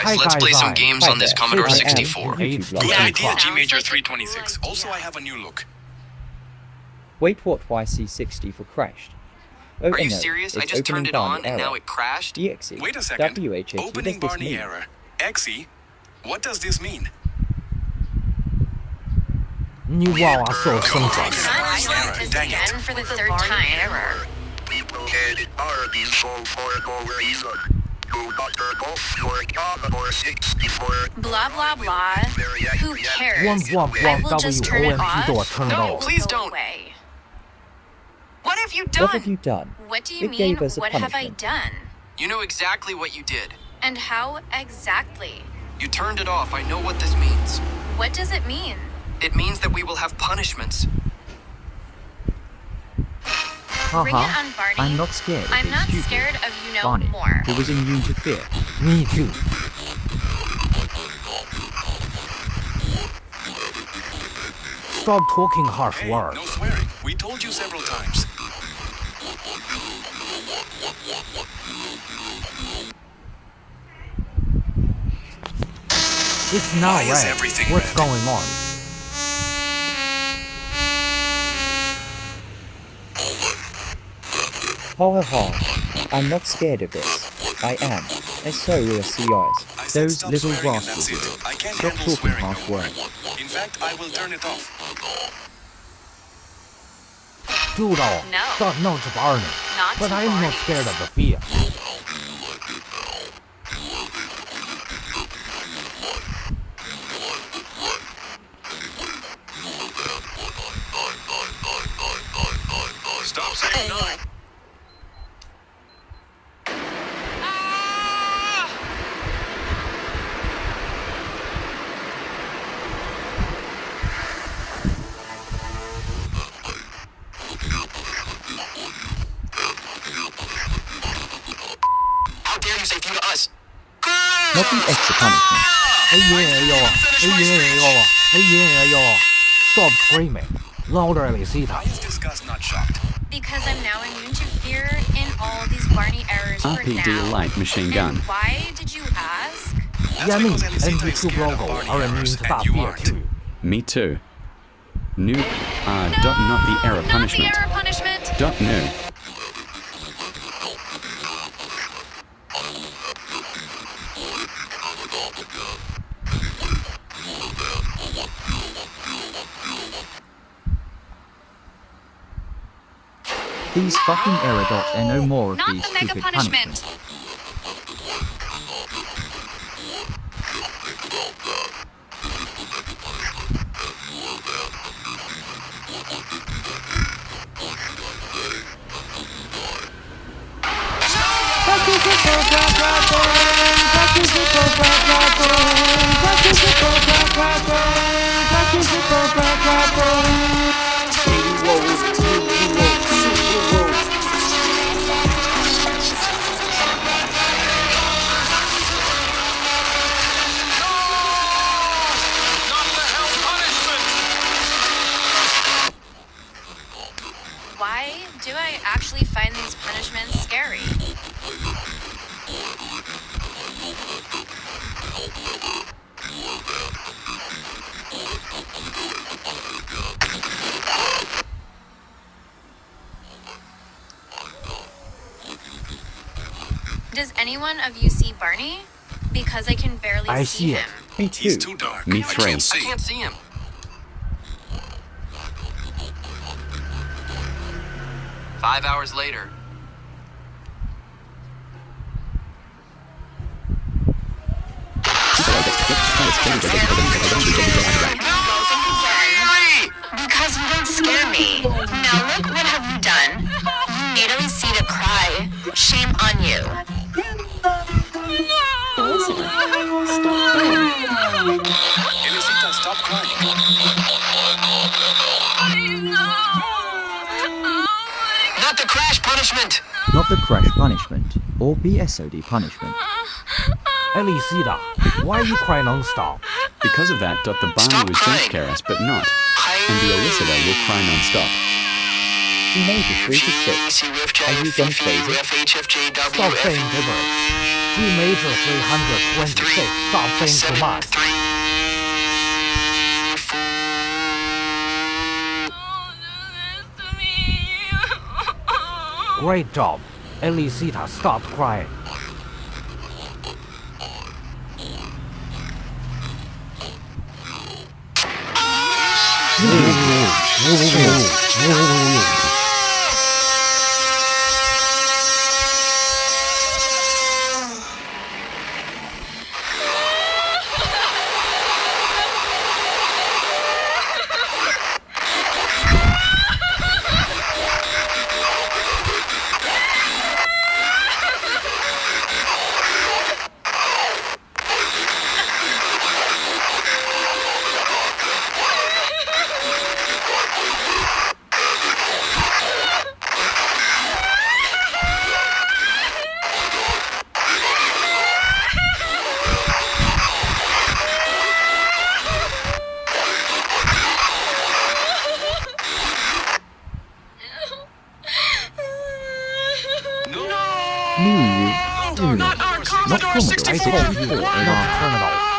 Guys, let's play some games on this Commodore 64. Good idea, G Major 326. Also, I have a new look. Wait, what? YC60 for crashed? Oh, Are you no, serious? I it's just turned it opening on Barney and now error. it crashed? EXE. Wait a second. WHH, what Opening does this Barney mean? error. XE? What does this mean? 你忘了受生产。 Dang it. Again for the third time. People had Barney sold for no reason. You got her off your Commodore 64. Blah blah blah. Who cares? 汪 I will just turn it WOMP 给我 off. turn it No, off。 please Go don't. away. What have you What have done? you done? What do you It mean? gave us a What have I punishment. done? You know exactly what you did. And how exactly? You turned it off. I know what this means. What does it mean? It means that we will have punishments. Bring it on, Barney. I'm not scared of I'm these not stupid scared of you no Barney, more. who was immune to fear. Me too. Stop talking harsh Hey, words. no swearing. We told you several times. It's not Why is right. everything What's red? going on? Ha ha ha. I'm not scared of this. I am. And so will CIs. I said Those stop little swearing and rascals. that's it. I can't Stop handle talking swearing harsh no more. words. In fact, I will turn it off. 知道 No. Stop not Barney. Not But to I'm not Barney. scared of the fear. Stop saying no. How dare you say few to us? Not the extra punishment. 哎呀！ Stop screaming. Louder, Elisita. Why is this Gus not shocked? Because I'm now immune to fear in all these Barney errors for RPD now. light machine gun. And why did you ask? That's Yummy because and Elisita the is two scared of Brogo Barney are immune errors to and that you fear aren't. too. Me too. New, not the error Not punishment. the error punishment. Dot new. These fucking error dots and no more of Not these the mega stupid punishment. punishments. Why do I actually find these punishments scary? Does anyone of you see Barney? Because I can barely I see see it. him. Me He's too. too dark. Me I three. can't I see. can't see him. Five hours later. Because you didn't scare me. Now look what have you done. You don't see to cry. Shame on you. Elisita, stop crying. Not the crash punishment! Not the crash punishment, or BSOD punishment. Elisita, why you cry non-stop? Because of that, the Barney Stop was crying. don't scare us, but not. And the Elicita will cry non-stop. G83 to 6. Are you gone crazy? Stop saying gibberish. G major 326. Stop saying too much. Great job. Elisita stopped crying. Not our Commodore I told you not to turn it off.